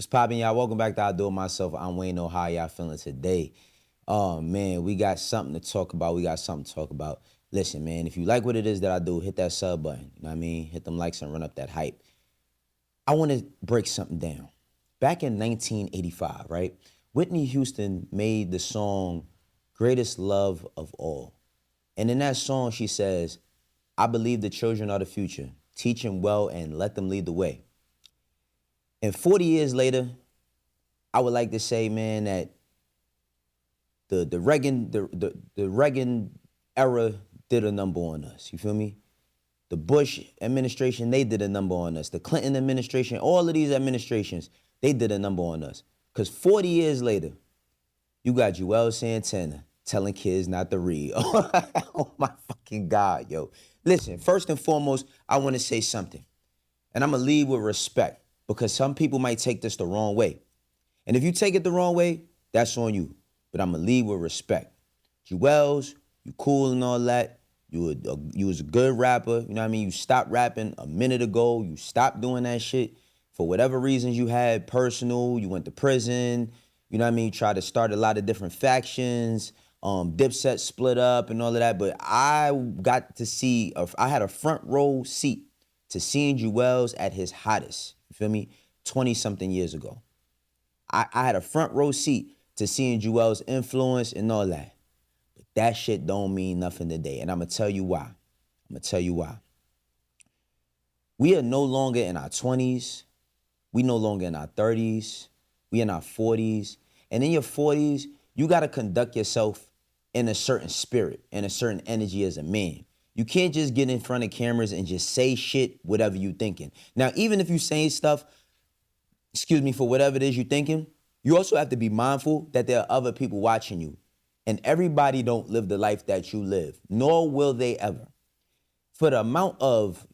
What's poppin', y'all? Welcome back to I Do It Myself. I'm Wayno. How y'all feeling today? Oh, man, we got something to talk about. Listen, man, if you like what it is that I do, hit that sub button. You know what I mean? Hit them likes and run up that hype. I want to break something down. Back in 1985, right? Whitney Houston made the song Greatest Love of All. And in that song, she says, I believe the children are the future. Teach them well and let them lead the way. And 40 years later, I would like to say, man, that the Reagan era did a number on us. You feel me? The Bush administration, they did a number on us. The Clinton administration, all of these administrations, they did a number on us. Because 40 years later, you got Juelz Santana telling kids not to read. Oh my fucking God, yo. Listen, first and foremost, I want to say something. And I'm going to lead with respect, because some people might take this the wrong way. And if you take it the wrong way, that's on you. But I'm going to lead with respect. Juelz, you cool and all that. You was a good rapper. You know what I mean? You stopped rapping a minute ago. You stopped doing that shit for whatever reasons you had personal. You went to prison. You know what I mean? You tried to start a lot of different factions. Dipset split up and all of that. But I got to see, I had a front row seat to seeing Juelz at his hottest. You feel me? 20-something years ago. I had a front row seat to seeing Juelz influence and all that. But that shit don't mean nothing today. And I'm going to tell you why. We are no longer in our 20s. We no longer in our 30s. We in our 40s. And in your 40s, you got to conduct yourself in a certain spirit, in a certain energy as a man. You can't just get in front of cameras and just say shit, whatever you thinking. Now, even if you saying stuff, for whatever it is you're thinking, you also have to be mindful that there are other people watching you. And everybody don't live the life that you live, nor will they ever. For the amount of,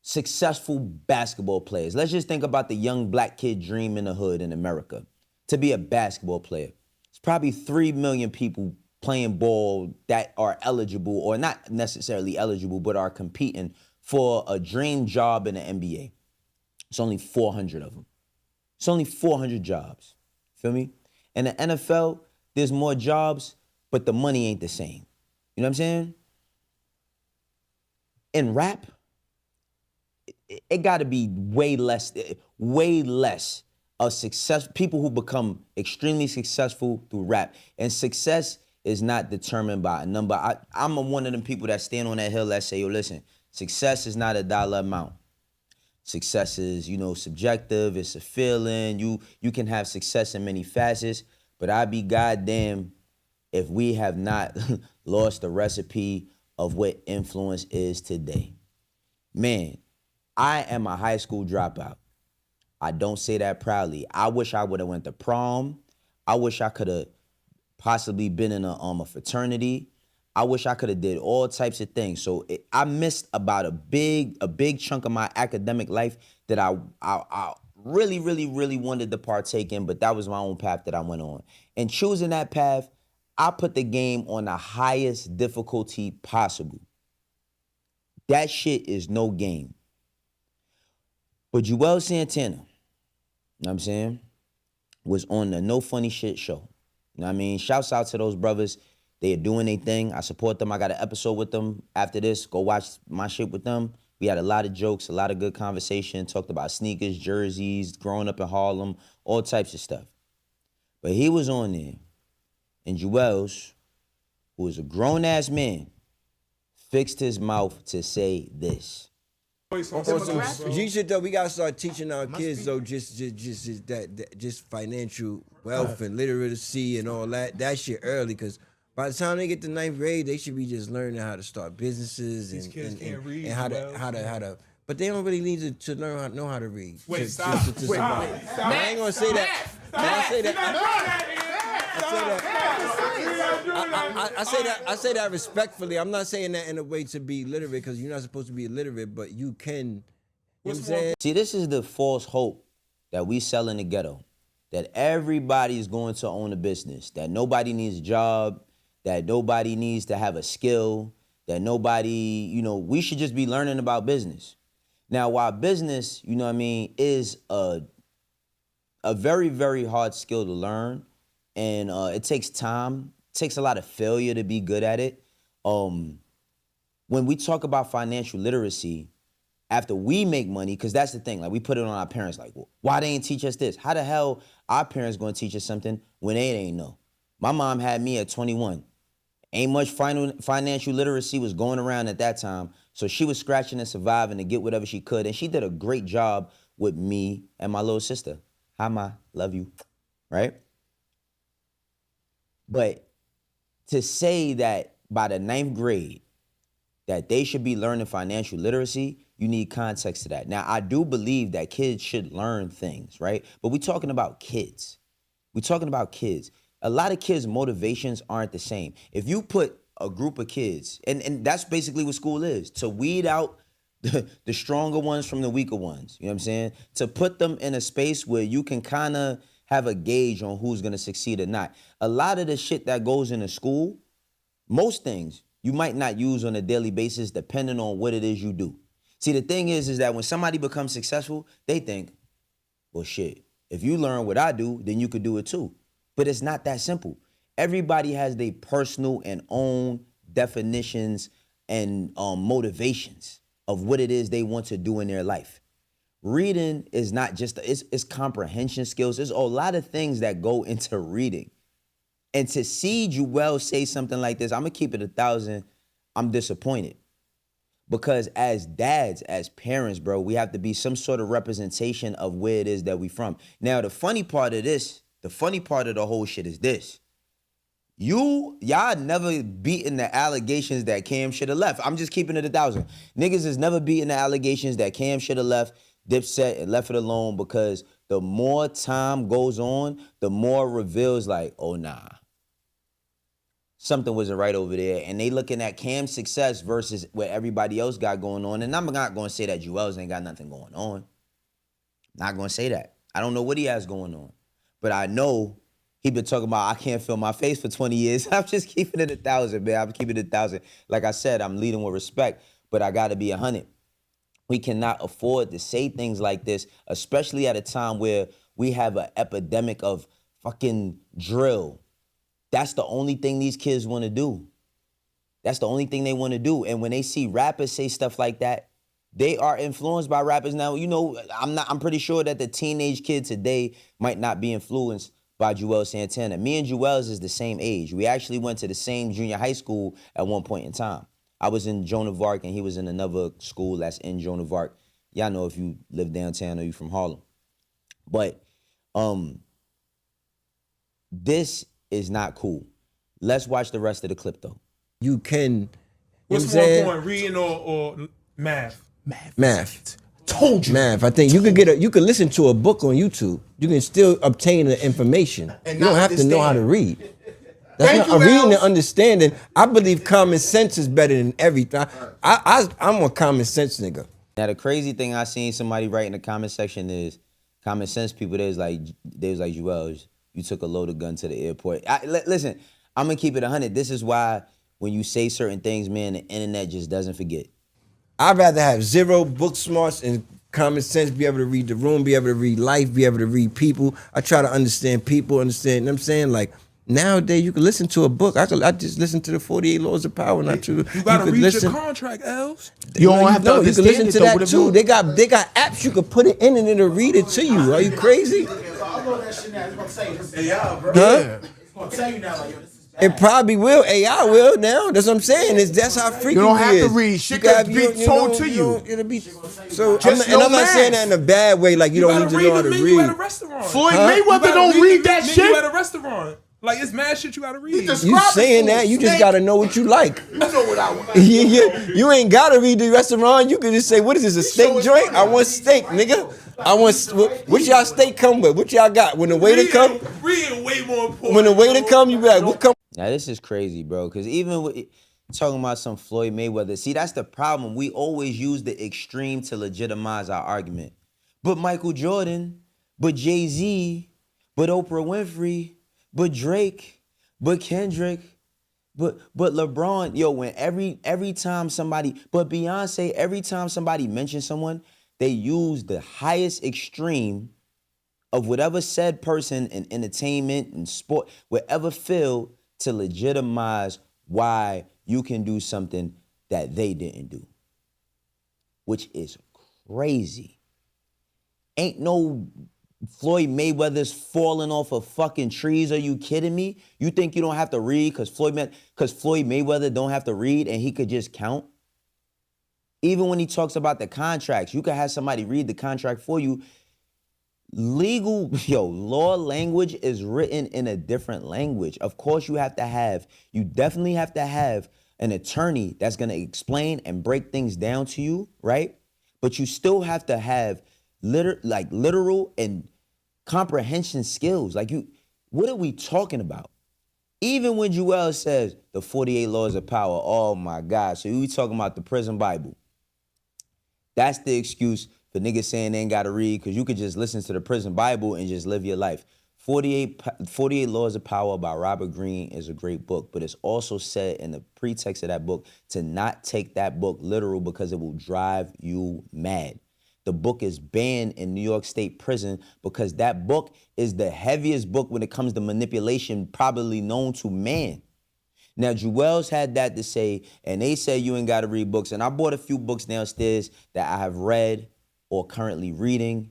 successful basketball players, let's just think about the young black kid dream in the hood in America, to be a basketball player. It's probably 3 million people playing ball that are eligible, or not necessarily eligible, but are competing for a dream job in the NBA. It's only 400 of them. It's only 400 jobs. Feel me? In the NFL, there's more jobs, but the money ain't the same. You know what I'm saying? In rap, it got to be way less of success. People who become extremely successful through rap. And success is not determined by a number. I'm one of them people that stand on that hill that say, yo, listen, success is not a dollar amount. Success is, subjective. It's a feeling. You can have success in many facets, but I'd be goddamn if we have not lost the recipe of what influence is today. Man, I am a high school dropout. I don't say that proudly. I wish I would have went to prom. I wish I could have possibly been in a fraternity. I wish I could have did all types of things. So I missed about a big chunk of my academic life that I really, really, really wanted to partake in, but that was my own path that I went on. And choosing that path, I put the game on the highest difficulty possible. That shit is no game. But Juelz Santana, you know what I'm saying, was on the No Funny Shit show. You know what I mean? Shouts out to those brothers. They are doing their thing. I support them. I got an episode with them after this. Go watch my shit with them. We had a lot of jokes, a lot of good conversation, talked about sneakers, jerseys, growing up in Harlem, all types of stuff. But he was on there, and Juelz, who was a grown-ass man, fixed his mouth to say this. You should though. We gotta start teaching our kids though, just financial wealth and literacy and all that. That shit early, because by the time they get to 9th grade, they should be just learning how to start businesses and how to. But they don't really need to know how to read. Wait, stop. I ain't gonna say that. I say that respectfully. I'm not saying that in a way to be literate, because you're not supposed to be illiterate, but you can. You know what I'm saying? See, this is the false hope that we sell in the ghetto, that everybody is going to own a business, that nobody needs a job, that nobody needs to have a skill, that nobody, we should just be learning about business. Now, while business, is a a very, very hard skill to learn, and it takes time. It takes a lot of failure to be good at it. When we talk about financial literacy, after we make money, because that's the thing, like we put it on our parents, like, well, why they ain't teach us this? How the hell our parents gonna teach us something when they ain't know? My mom had me at 21. Ain't much financial literacy was going around at that time, so she was scratching and surviving to get whatever she could, and she did a great job with me and my little sister. Hi, Ma, love you, right? But to say that by the 9th grade, that they should be learning financial literacy, you need context to that. Now, I do believe that kids should learn things, right? But we're talking about kids. We're talking about kids. A lot of kids' motivations aren't the same. If you put a group of kids, and that's basically what school is, to weed out the stronger ones from the weaker ones, you know what I'm saying? To put them in a space where you can kind of have a gauge on who's going to succeed or not. A lot of the shit that goes into school, most things, you might not use on a daily basis depending on what it is you do. See, the thing is that when somebody becomes successful, they think, well, shit, if you learn what I do, then you could do it too. But it's not that simple. Everybody has their personal and own definitions and motivations of what it is they want to do in their life. Reading is not just, it's comprehension skills. There's a lot of things that go into reading. And to see Juelz say something like this, I'm going to keep it 1,000, I'm disappointed. Because as dads, as parents, bro, we have to be some sort of representation of where it is that we from. Now, the funny part of the whole shit is this. Y'all never beaten the allegations that Cam should have left. I'm just keeping it 1,000. Niggas has never beaten the allegations that Cam should have left Dipset and left it alone, because the more time goes on, the more reveals like, oh, nah. Something wasn't right over there. And they looking at Cam's success versus what everybody else got going on. And I'm not going to say that Juelz ain't got nothing going on. Not going to say that. I don't know what he has going on. But I know he been talking about, I can't feel my face for 20 years. I'm just keeping it 1,000, man. I'm keeping it 1,000. Like I said, I'm leading with respect, but I got to be 100. We cannot afford to say things like this, especially at a time where we have an epidemic of fucking drill. That's the only thing these kids want to do. That's the only thing they want to do. And when they see rappers say stuff like that, they are influenced by rappers. Now, you know, I'm pretty sure that the teenage kid today might not be influenced by Juelz Santana. Me and Juelz is the same age. We actually went to the same junior high school at one point in time. I was in Joan of Arc and he was in another school that's in Joan of Arc. Y'all know if you live downtown or you from Harlem. But this is not cool. Let's watch the rest of the clip though. You can. What's more important, reading or math? Math. Told you. Math. I think you could listen to a book on YouTube. You can still obtain the information. You don't have to know how to read. That's not reading and understanding. I believe common sense is better than everything. I'm a common sense nigga. Now the crazy thing I seen somebody write in the comment section is, common sense people, they was like Juelz, you took a loaded gun to the airport. Listen, I'm gonna keep it 100. This is why when you say certain things, man, the internet just doesn't forget. I'd rather have zero book smarts and common sense, be able to read the room, be able to read life, be able to read people. I try to understand people, understand, you know what I'm saying? Like, nowadays, you can listen to a book. I just listen to the 48 Laws of Power. Not to you gotta read your contract, Els. You don't have to. You can listen to that too. They got apps you can put it in and it'll read it to you. Are you crazy? AI, bro. Huh? It's gonna tell you now, like, yo, this is bad. It probably will. AI will now. That's what I'm saying. That's how freaky You don't have it is. to read. Shit can be told to you. It'll be so. Just I'm no not saying that in a bad way. Like you don't need to know how to menu at a read. restaurant. Floyd Mayweather don't read that shit. Menu at a restaurant. Like, it's mad shit you gotta read. You saying that? You just gotta know what you like. You know what I want. You ain't gotta read the restaurant. You can just say, "What is this? A steak joint? I want steak, nigga. I want what y'all steak come with? What y'all got? When the waiter come, Reading way more important. when the waiter come, you be like, "What come?" Now this is crazy, bro, because even with talking about some Floyd Mayweather, see, that's the problem. We always use the extreme to legitimize our argument. But Michael Jordan, but Jay-Z, but Oprah Winfrey, but Drake, but Kendrick, but LeBron, yo, when every time somebody, but Beyonce, every time somebody mentions someone, they use the highest extreme of whatever said person in entertainment and sport, whatever field, to legitimize why you can do something that they didn't do, which is crazy. Ain't no Floyd Mayweather's falling off of fucking trees. Are you kidding me? You think you don't have to read because Floyd Mayweather don't have to read and he could just count? Even when he talks about the contracts, you could have somebody read the contract for you. Law language is written in a different language. Of course, you definitely have to have an attorney that's going to explain and break things down to you, right? But you still have to have literal and comprehension skills. What are we talking about? Even when Juelz says the 48 laws of power, oh my God. So we talking about the prison Bible. That's the excuse for niggas saying they ain't got to read, because you could just listen to the prison Bible and just live your life. 48 Laws of Power by Robert Greene is a great book, but it's also said in the pretext of that book to not take that book literal because it will drive you mad. The book is banned in New York State prison because that book is the heaviest book when it comes to manipulation probably known to man. Now, Juelz had that to say, and they say you ain't got to read books. And I bought a few books downstairs that I have read or currently reading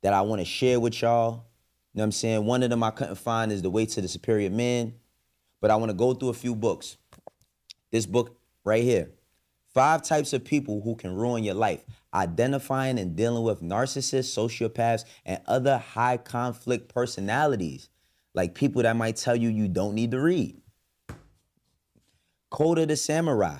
that I want to share with y'all. You know what I'm saying? One of them I couldn't find is The Way to the Superior Man. But I want to go through a few books. This book right here. 5 types of people who can ruin your life. Identifying and dealing with narcissists, sociopaths, and other high conflict personalities. Like people that might tell you you don't need to read. Code of the Samurai.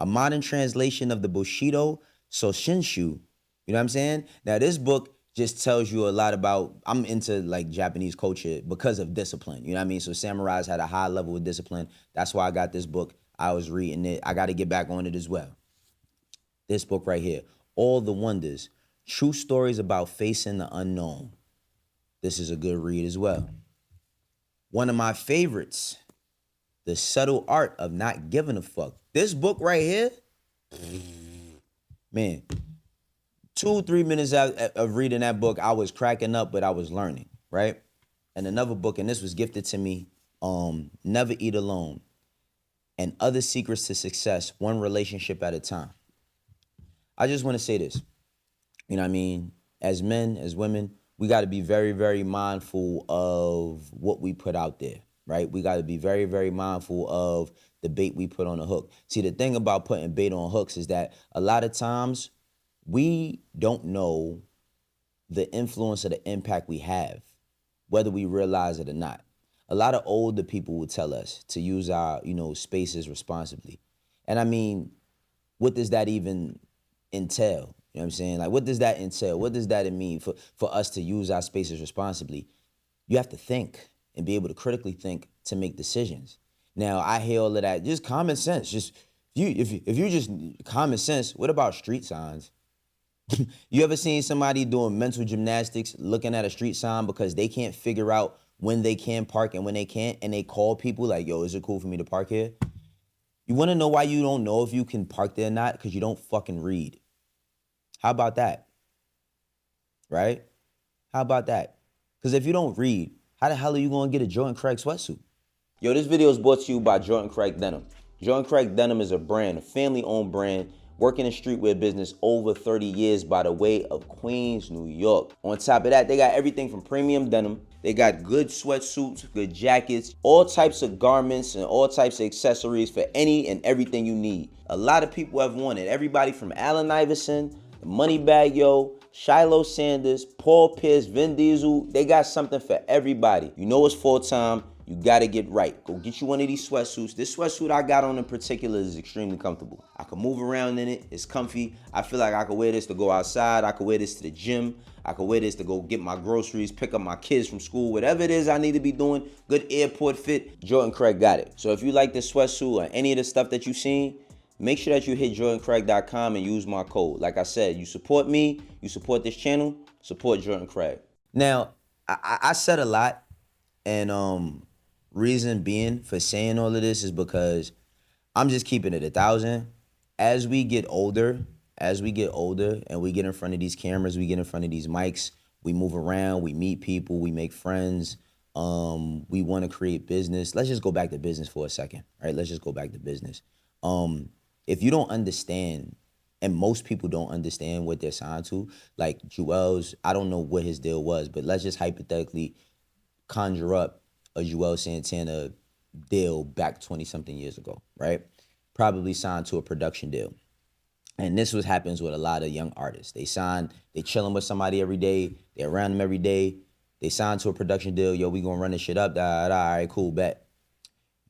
A modern translation of the Bushido Soshinshu. You know what I'm saying? Now this book just tells you a lot about, I'm into like Japanese culture because of discipline. You know what I mean? So samurais had a high level of discipline. That's why I got this book. I was reading it. I got to get back on it as well. This book right here, All the Wonders, True Stories About Facing the Unknown. This is a good read as well. One of my favorites, The Subtle Art of Not Giving a Fuck. This book right here, man, 2-3 minutes of reading that book, I was cracking up, but I was learning, right? And another book, and this was gifted to me, Never Eat Alone, and Other Secrets to Success, One Relationship at a Time. I just want to say this. You know what I mean? As men, as women, we got to be very, very mindful of what we put out there, right? We got to be very, very mindful of the bait we put on the hook. See, the thing about putting bait on hooks is that a lot of times we don't know the influence or the impact we have, whether we realize it or not. A lot of older people will tell us to use our, spaces responsibly. And I mean, what does that even entail? You know what I'm saying? Like, what does that entail? What does that mean for us to use our spaces responsibly? You have to think and be able to critically think to make decisions. Now, I hear all of that. Just common sense. Just if you just common sense, what about street signs? You ever seen somebody doing mental gymnastics looking at a street sign because they can't figure out when they can park and when they can't, and they call people like, yo, is it cool for me to park here? You want to know why you don't know if you can park there or not? Because you don't fucking read. How about that? Right? How about that? Because if you don't read, how the hell are you going to get a Jordan Craig sweatsuit? Yo, this video is brought to you by Jordan Craig Denim. Jordan Craig Denim is a brand, a family-owned brand, working in streetwear business over 30 years by the way of Queens, New York. On top of that, they got everything from premium denim. They got good sweatsuits, good jackets, all types of garments and all types of accessories for any and everything you need. A lot of people have wanted. Everybody from Allen Iverson, the Moneybag Yo, Shiloh Sanders, Paul Pierce, Vin Diesel. They got something for everybody. You know it's full time. You gotta get right. Go get you one of these sweatsuits. This sweatsuit I got on in particular is extremely comfortable. I can move around in it. It's comfy. I feel like I could wear this to go outside. I could wear this to the gym. I could wear this to go get my groceries, pick up my kids from school, whatever it is I need to be doing. Good airport fit. Jordan Craig got it. So if you like this sweatsuit or any of the stuff that you've seen, make sure that you hit jordancraig.com and use my code. Like I said, you support me, you support this channel, support Jordan Craig. Now, I said a lot, and reason being for saying all of this is because I'm just keeping it 1,000. As we get older and we get in front of these cameras, we get in front of these mics, We move around, we meet people, we make friends. We want to create business. Let's just go back to business for a second, right? Let's just go back to business. If you don't understand, and most people don't understand what they're signed to, like Juelz, I don't know what his deal was, but let's just hypothetically conjure up a Juelz Santana deal back 20-something years ago, right? Probably signed to a production deal. And this was happens with a lot of young artists. They chilling with somebody every day, they're around them every day, they signed to a production deal, yo, we gonna run this shit up, all right, cool, bet.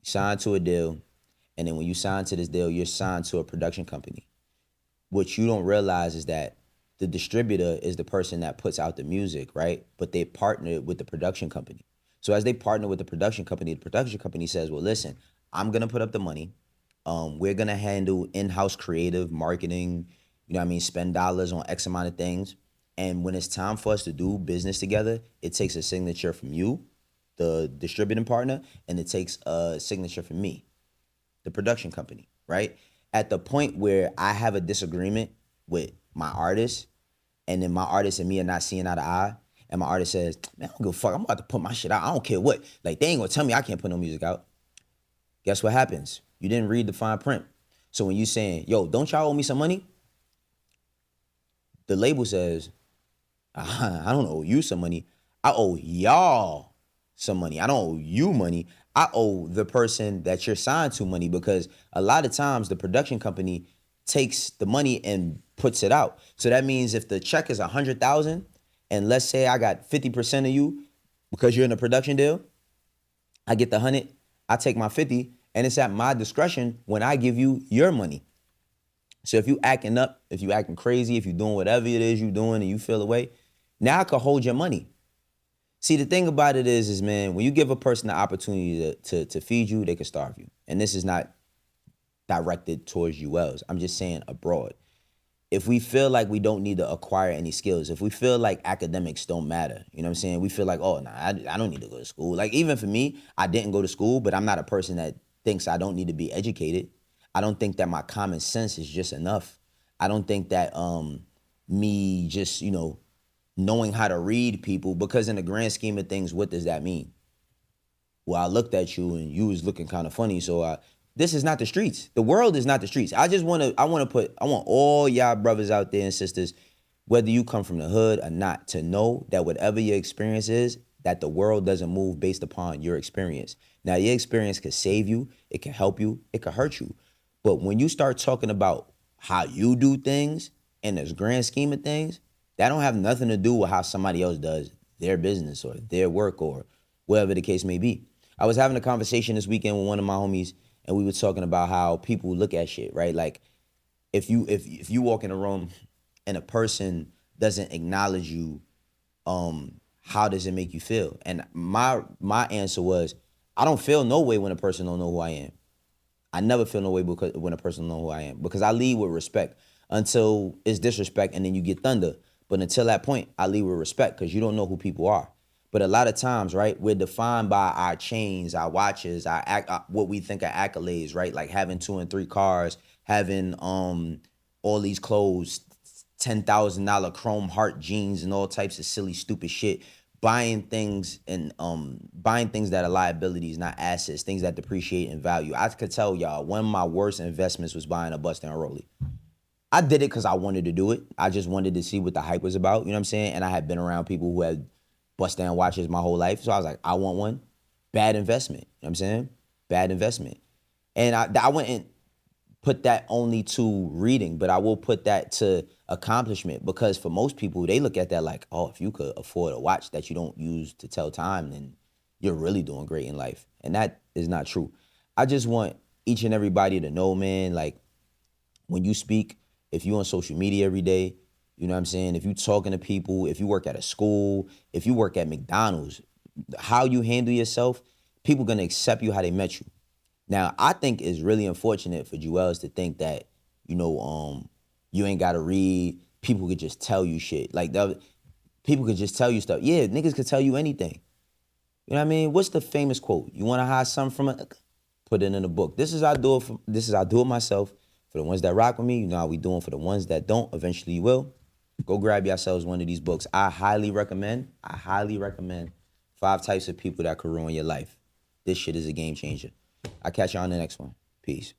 You signed to a deal, and then when you sign to this deal, you're signed to a production company. What you don't realize is that the distributor is the person that puts out the music, right? But they partner with the production company. So as they partner with the production company says, well, listen, I'm gonna put up the money. We're gonna handle in-house creative marketing, you know what I mean, spend dollars on X amount of things. And when it's time for us to do business together, it takes a signature from you, the distributing partner, and it takes a signature from me, the production company, right? At the point where I have a disagreement with my artist, and then my artist and me are not seeing eye to eye, and my artist says, man, I don't give a fuck, I'm about to put my shit out, I don't care what. Like, they ain't gonna tell me I can't put no music out. Guess what happens? You didn't read the fine print. So when you saying, yo, don't y'all owe me some money? The label says, I don't owe you some money. I owe y'all some money. I don't owe you money. I owe the person that you're signed to money, because a lot of times the production company takes the money and puts it out. So that means if the check is $100,000, and let's say I got 50% of you because you're in a production deal, I get the 100, I take my 50, and it's at my discretion when I give you your money. So if you acting up, if you acting crazy, if you doing whatever it is you doing and you feel away, now I could hold your money. See, the thing about it is man, when you give a person the opportunity to feed you, they can starve you. And this is not directed towards Juelz. I'm just saying abroad. If we feel like we don't need to acquire any skills, if we feel like academics don't matter, you know what I'm saying? We feel like, oh, nah, I don't need to go to school. Like, even for me, I didn't go to school, but I'm not a person that thinks I don't need to be educated. I don't think that my common sense is just enough. I don't think that me just, knowing how to read people, because in the grand scheme of things, what does that mean? Well, I looked at you and you was looking kind of funny, so this is not the streets. The world is not the streets. I want all y'all brothers out there and sisters, whether you come from the hood or not, to know that whatever your experience is, that the world doesn't move based upon your experience. Now, your experience could save you, it can help you, it could hurt you. But when you start talking about how you do things in this grand scheme of things, that don't have nothing to do with how somebody else does their business or their work or whatever the case may be. I was having a conversation this weekend with one of my homies, and we were talking about how people look at shit, right? Like, if you walk in a room and a person doesn't acknowledge you, how does it make you feel? And my answer was, I don't feel no way when a person don't know who I am. I never feel no way when a person don't know who I am, because I lead with respect until it's disrespect, and then you get thunder. But until that point, I lead with respect, because you don't know who people are. But a lot of times, right, we're defined by our chains, our watches, what we think are accolades, right? Like having 2 and 3 cars, having all these clothes, $10,000 chrome heart jeans, and all types of silly, stupid shit. Buying things that are liabilities, not assets, things that depreciate in value. I could tell y'all, one of my worst investments was buying a bust down rollie. I did it because I wanted to do it. I just wanted to see what the hype was about, you know what I'm saying? And I had been around people who had bust down watches my whole life. So I was like, I want one. Bad investment, you know what I'm saying? Bad investment. And I wouldn't put that only to reading, but I will put that to accomplishment, because for most people, they look at that like, oh, if you could afford a watch that you don't use to tell time, then you're really doing great in life. And that is not true. I just want each and everybody to know, man, like, when you speak, if you on social media every day, you know what I'm saying? If you talking to people, if you work at a school, if you work at McDonald's, how you handle yourself, people gonna accept you how they met you. Now, I think it's really unfortunate for Juelz to think that, you ain't gotta read, people could just tell you shit. Like, people could just tell you stuff. Yeah, niggas could tell you anything. You know what I mean? What's the famous quote? You wanna hide something from it? Put it in a book. This is how I do it myself. For the ones that rock with me, you know how we doing. For the ones that don't, eventually you will. Go grab yourselves one of these books. I highly recommend 5 types of people that could ruin your life. This shit is a game changer. I'll catch you on the next one. Peace.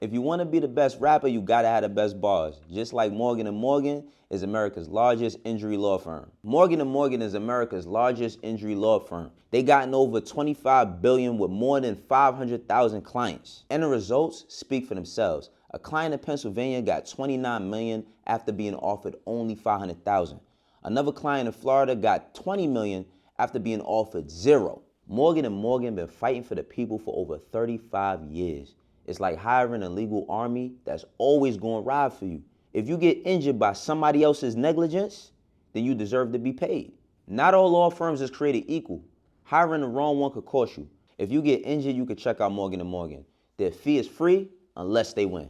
If you want to be the best rapper, you gotta have the best bars. Just like Morgan & Morgan is America's largest injury law firm. Morgan & Morgan is America's largest injury law firm. They gotten over $25 billion with more than 500,000 clients. And the results speak for themselves. A client in Pennsylvania got $29 million after being offered only $500,000. Another client in Florida got $20 million after being offered $0. Morgan & Morgan been fighting for the people for over 35 years. It's like hiring a legal army that's always going to ride for you. If you get injured by somebody else's negligence, then you deserve to be paid. Not all law firms is created equal. Hiring the wrong one could cost you. If you get injured, you could check out Morgan & Morgan. Their fee is free unless they win.